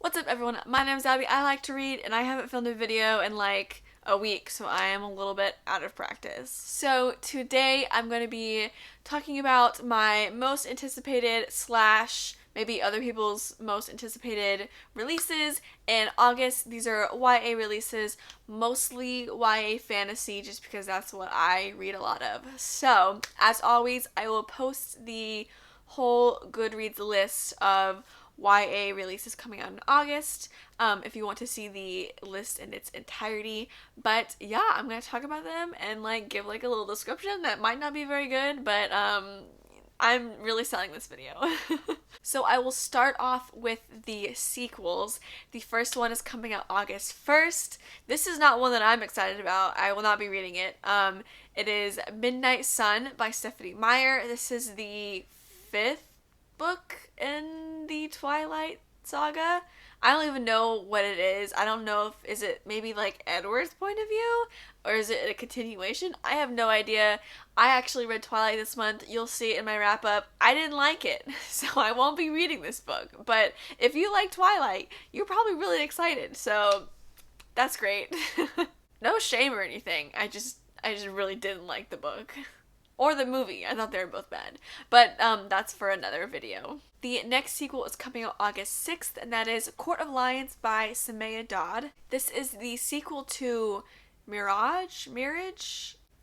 What's up, everyone? My name's Abby. I like to read, and I haven't filmed a video in like a week, so I am a little bit out of practice. So today I'm going to be talking about my most anticipated slash maybe other people's most anticipated releases in August. These are YA releases, mostly YA fantasy, just because that's what I read a lot of. So, as always, I will post the whole Goodreads list of YA releases coming out in August, if you want to see the list in its entirety. But yeah, I'm gonna talk about them and like give like a little description that might not be very good, but I'm really selling this video. So I will start off with the sequels. The first one is coming out August 1st. This is not one that I'm excited about. I will not be reading it. It is Midnight Sun by Stephanie Meyer. This is the 5th book in the Twilight saga. I don't even know what it is. I don't know if is it maybe like Edward's point of view or is it a continuation? I have no idea. I actually read Twilight this month. You'll see it in my wrap up. I didn't like it, so I won't be reading this book. But if you like Twilight, you're probably really excited. So that's great. No shame or anything. I just really didn't like the book. Or the movie. I thought they were both bad. But that's for another video. The next sequel is coming out August 6th, and that is Court of Lions by Samaya Dodd. This is the sequel to Mirage?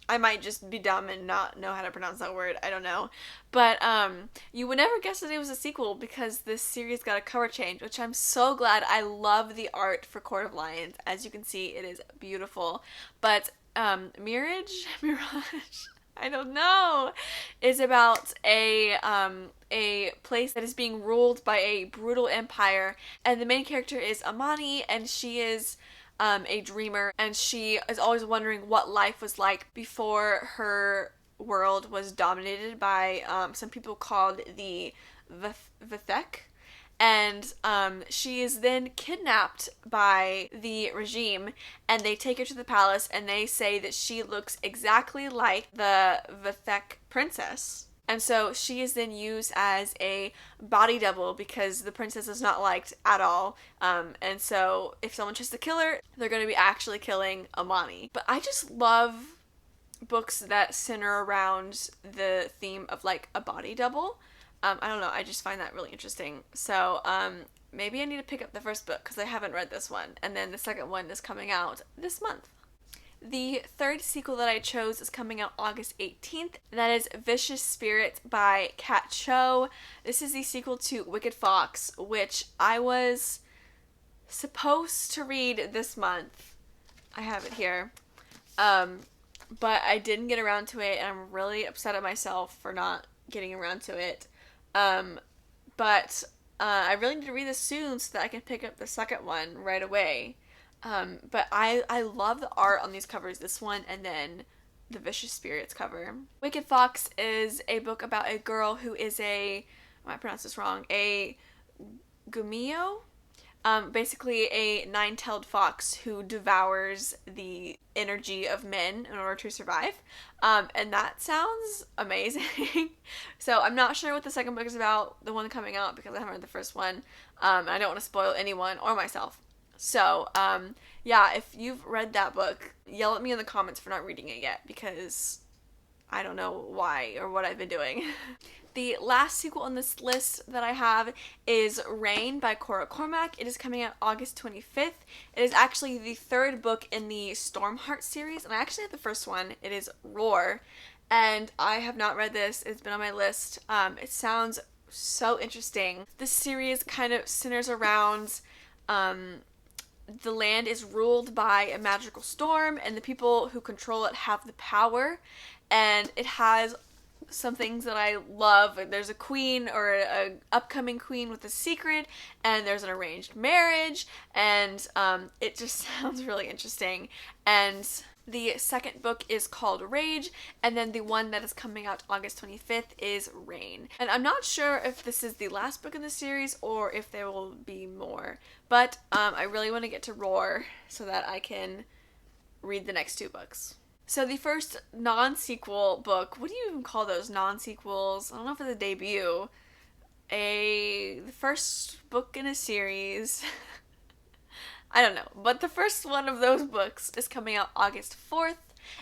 I might just be dumb and not know how to pronounce that word. I don't know. But you would never guess that it was a sequel because this series got a cover change, which I'm so glad. I love the art for Court of Lions. As you can see, it is beautiful. But Mirage? I don't know, is about a place that is being ruled by a brutal empire, and the main character is Amani, and she is a dreamer, and she is always wondering what life was like before her world was dominated by some people called the Vithek. And she is then kidnapped by the regime, and they take her to the palace, and they say that she looks exactly like the Vithek princess. And so she is then used as a body double because the princess is not liked at all. And so if someone tries to kill her, they're going to be actually killing Amani. But I just love books that center around the theme of like a body double. I don't know, I just find that really interesting. So, maybe I need to pick up the first book because I haven't read this one. And then the second one is coming out this month. The third sequel that I chose is coming out August 18th. And that is Vicious Spirit by Kat Cho. This is the sequel to Wicked Fox, which I was supposed to read this month. I have it here. But I didn't get around to it, and I'm really upset at myself for not getting around to it. But I really need to read this soon so that I can pick up the second one right away. But I love the art on these covers, this one and then the Vicious Spirits cover. Wicked Fox is a book about a girl who is I might pronounce this wrong, a Gumio? Basically a nine-tailed fox who devours the energy of men in order to survive. And that sounds amazing. So I'm not sure what the second book is about, the one coming out, because I haven't read the first one. And I don't want to spoil anyone or myself. So, yeah, if you've read that book, yell at me in the comments for not reading it yet, because I don't know why or what I've been doing. The last sequel on this list that I have is Rain by Cora Cormack. It is coming out August 25th. It is actually the third book in the Stormheart series, and I actually have the first one. It is Roar, and I have not read this. It's been on my list. It sounds so interesting. This series kind of centers around the land is ruled by a magical storm, and the people who control it have the power, and it has some things that I love. There's a queen or a upcoming queen with a secret, and there's an arranged marriage, and it just sounds really interesting. And the second book is called Rage, and then the one that is coming out August 25th is Rain. And I'm not sure if this is the last book in the series or if there will be more, but I really want to get to Roar so that I can read the next two books. So the first non-sequel book, what do you even call those non-sequels? I don't know if it's a debut. The first book in a series I don't know. But the first one of those books is coming out August 4th,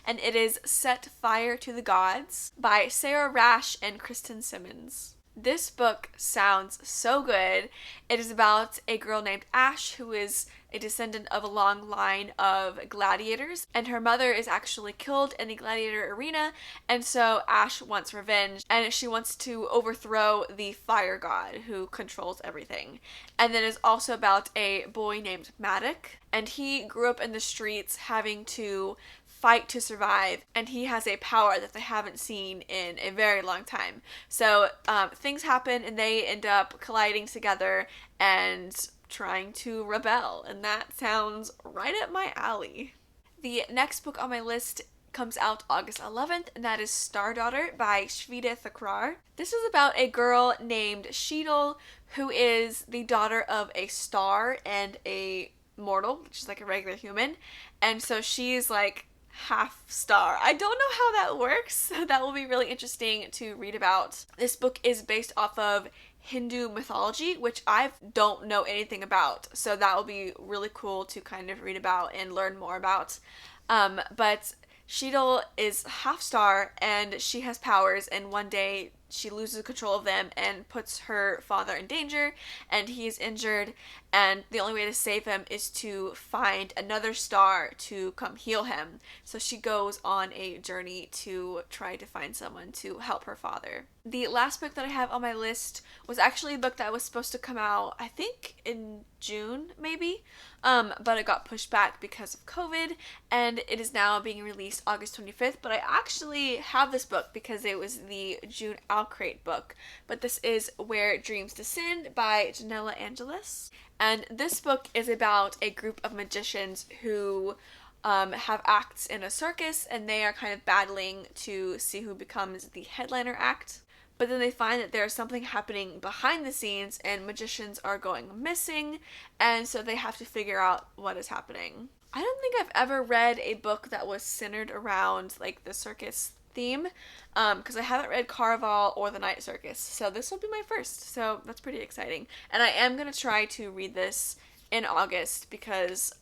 and it is Set Fire to the Gods by Sarah Rash and Kristen Simmons. This book sounds so good. It is about a girl named Ash who is a descendant of a long line of gladiators, and her mother is actually killed in the gladiator arena, and so Ash wants revenge, and she wants to overthrow the fire god who controls everything. And then it's also about a boy named Maddox, and he grew up in the streets having to fight to survive, and he has a power that they haven't seen in a very long time. So things happen and they end up colliding together and trying to rebel, and that sounds right up my alley. The next book on my list comes out August 11th, and that is Star Daughter by Shveta Thakrar. This is about a girl named Sheetal who is the daughter of a star and a mortal, which is like a regular human, and so she's like half star. I don't know how that works, so that will be really interesting to read about. This book is based off of Hindu mythology, which I don't know anything about, so that will be really cool to kind of read about and learn more about. But Sheetal is half star and she has powers, and one day she loses control of them and puts her father in danger, and he is injured, and the only way to save him is to find another star to come heal him. So she goes on a journey to try to find someone to help her father. The last book that I have on my list was actually a book that was supposed to come out, I think, in June, maybe, but it got pushed back because of COVID, and it is now being released August 25th, but I actually have this book because it was the June Crate book. But this is Where Dreams Descend by Janella Angelis, and this book is about a group of magicians who have acts in a circus, and they are kind of battling to see who becomes the headliner act. But then they find that there's something happening behind the scenes and magicians are going missing, and so they have to figure out what is happening. I don't think I've ever read a book that was centered around like the circus theme, because I haven't read Caraval or The Night Circus, so this will be my first, so that's pretty exciting. And I am going to try to read this in August because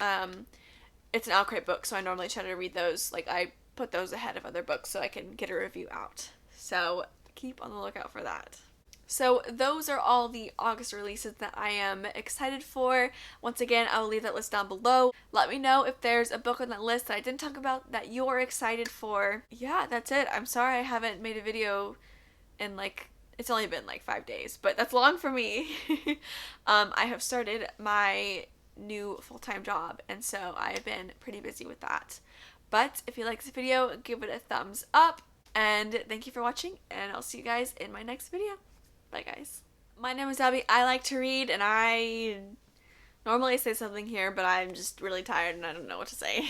it's an Crate book, so I normally try to read those, like I put those ahead of other books so I can get a review out. So keep on the lookout for that. So those are all the August releases that I am excited for. Once again, I will leave that list down below. Let me know if there's a book on that list that I didn't talk about that you're excited for. Yeah, that's it. I'm sorry I haven't made a video in it's only been 5 days, but that's long for me. I have started my new full-time job, and so I've been pretty busy with that. But if you like this video, give it a thumbs up, and thank you for watching, and I'll see you guys in my next video. Bye, guys. My name is Abby. I like to read, and I normally say something here, but I'm just really tired and I don't know what to say.